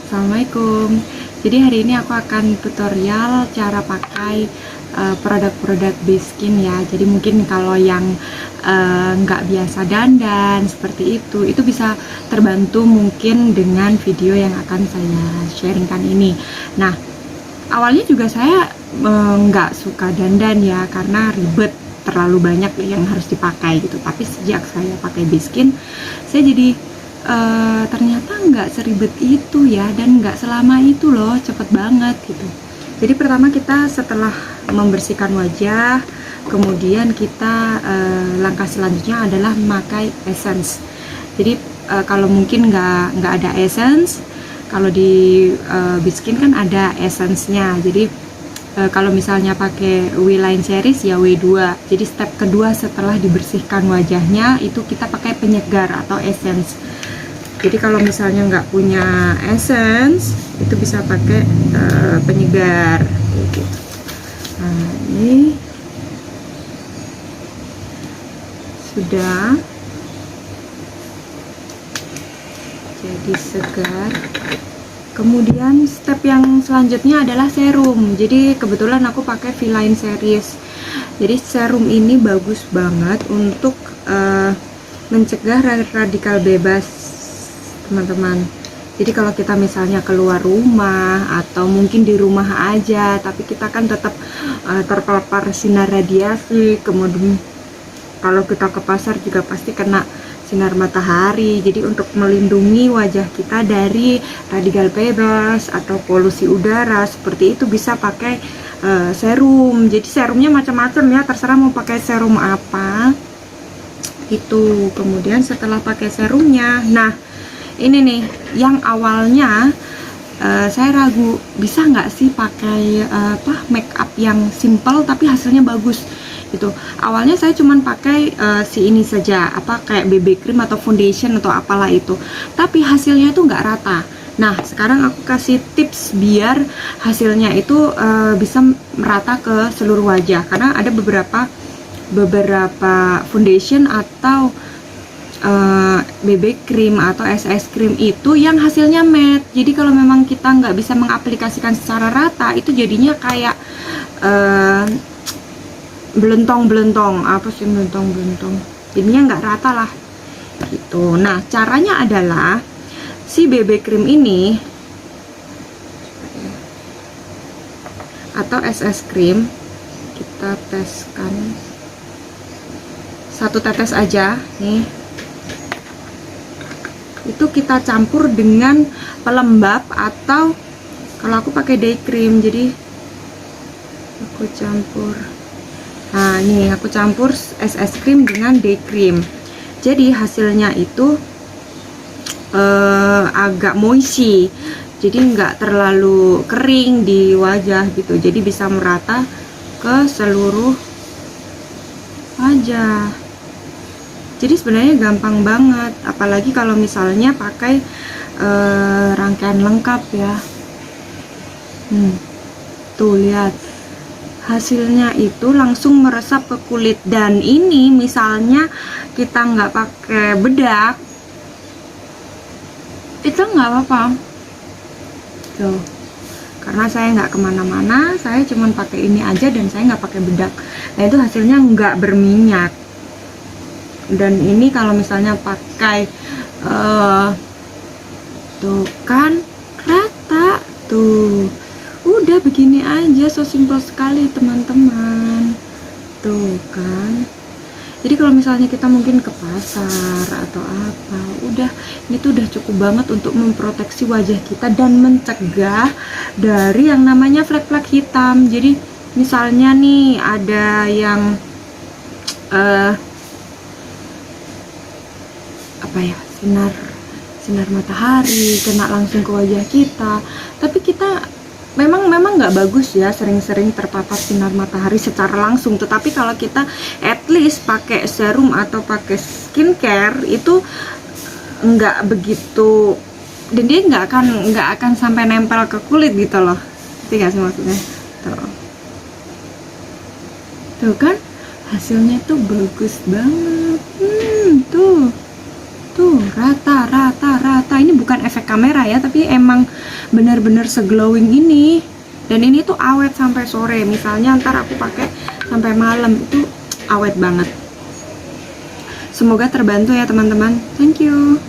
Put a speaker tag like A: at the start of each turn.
A: Assalamualaikum. Jadi hari ini aku akan tutorial cara pakai produk-produk Beskin ya. Jadi mungkin kalau yang nggak biasa dandan seperti itu bisa terbantu mungkin dengan video yang akan saya sharingkan ini. Nah, awalnya juga saya nggak suka dandan ya, karena ribet, terlalu banyak yang harus dipakai gitu. Tapi sejak saya pakai Beskin, saya jadi ternyata nggak seribet itu ya, dan nggak selama itu loh, cepet banget gitu. Jadi pertama kita setelah membersihkan wajah, kemudian kita langkah selanjutnya adalah memakai essence. Jadi kalau mungkin nggak ada essence, kalau di Beskin kan ada essence-nya. Jadi kalau misalnya pakai W-Line series ya W2. Jadi step kedua setelah dibersihkan wajahnya itu kita pakai penyegar atau essence. Jadi kalau misalnya nggak punya essence, itu bisa pakai penyegar gitu. Nah, ini sudah jadi segar. Kemudian step yang selanjutnya adalah serum. Jadi kebetulan aku pakai V-Line series. Jadi serum ini bagus banget untuk mencegah radikal bebas, teman-teman. Jadi kalau kita misalnya keluar rumah atau mungkin di rumah aja, tapi kita kan tetap terpapar sinar radiasi. Kemudian kalau kita ke pasar juga pasti kena sinar matahari. Jadi untuk melindungi wajah kita dari radikal bebas atau polusi udara seperti itu bisa pakai serum. Jadi serumnya macam-macam ya, terserah mau pakai serum apa itu. Kemudian setelah pakai serumnya, nah ini nih yang awalnya saya ragu, bisa nggak sih pakai make up yang simple tapi hasilnya bagus gitu. Awalnya saya cuman pakai si ini saja, kayak BB cream atau foundation atau apalah itu, tapi hasilnya itu nggak rata. Nah sekarang aku kasih tips biar hasilnya itu bisa merata ke seluruh wajah, karena ada beberapa foundation atau BB cream atau SS cream itu yang hasilnya matte. Jadi kalau memang kita nggak bisa mengaplikasikan secara rata, itu jadinya kayak belentong-belentong, apa sih belentong-belentong, jadinya nggak rata lah gitu. Nah caranya adalah si BB cream ini atau SS cream kita teskan satu tetes aja nih, itu kita campur dengan pelembab, atau kalau aku pakai day cream, jadi aku campur. Nah ini aku campur SS cream dengan day cream, jadi hasilnya itu agak moisty, jadi nggak terlalu kering di wajah gitu, jadi bisa merata ke seluruh wajah. Jadi sebenarnya gampang banget, apalagi kalau misalnya pakai rangkaian lengkap ya. Tuh lihat, hasilnya itu langsung meresap ke kulit. Dan ini misalnya kita nggak pakai bedak, itu nggak apa-apa tuh, karena saya nggak kemana-mana, saya cuman pakai ini aja dan saya nggak pakai bedak. Nah itu hasilnya nggak berminyak. Dan ini kalau misalnya pakai tuh kan rata tuh, udah begini aja, so simple sekali teman-teman, tuh kan. Jadi kalau misalnya kita mungkin ke pasar atau apa, udah ini tuh udah cukup banget untuk memproteksi wajah kita dan mencegah dari yang namanya flek-flek hitam. Jadi misalnya nih ada yang sinar matahari kena langsung ke wajah kita, tapi kita memang nggak bagus ya sering-sering terpapar sinar matahari secara langsung. Tetapi kalau kita at least pakai serum atau pakai skincare itu nggak begitu, dan dia nggak akan sampai nempel ke kulit gitu loh. Ngerti sih maksudnya? Tuh kan hasilnya tuh bagus banget. Tuh rata. Ini bukan efek kamera ya, tapi emang bener-bener seglowing ini. Dan ini tuh awet sampai sore. Misalnya ntar aku pakai sampai malam, itu awet banget. Semoga terbantu ya teman-teman. Thank you.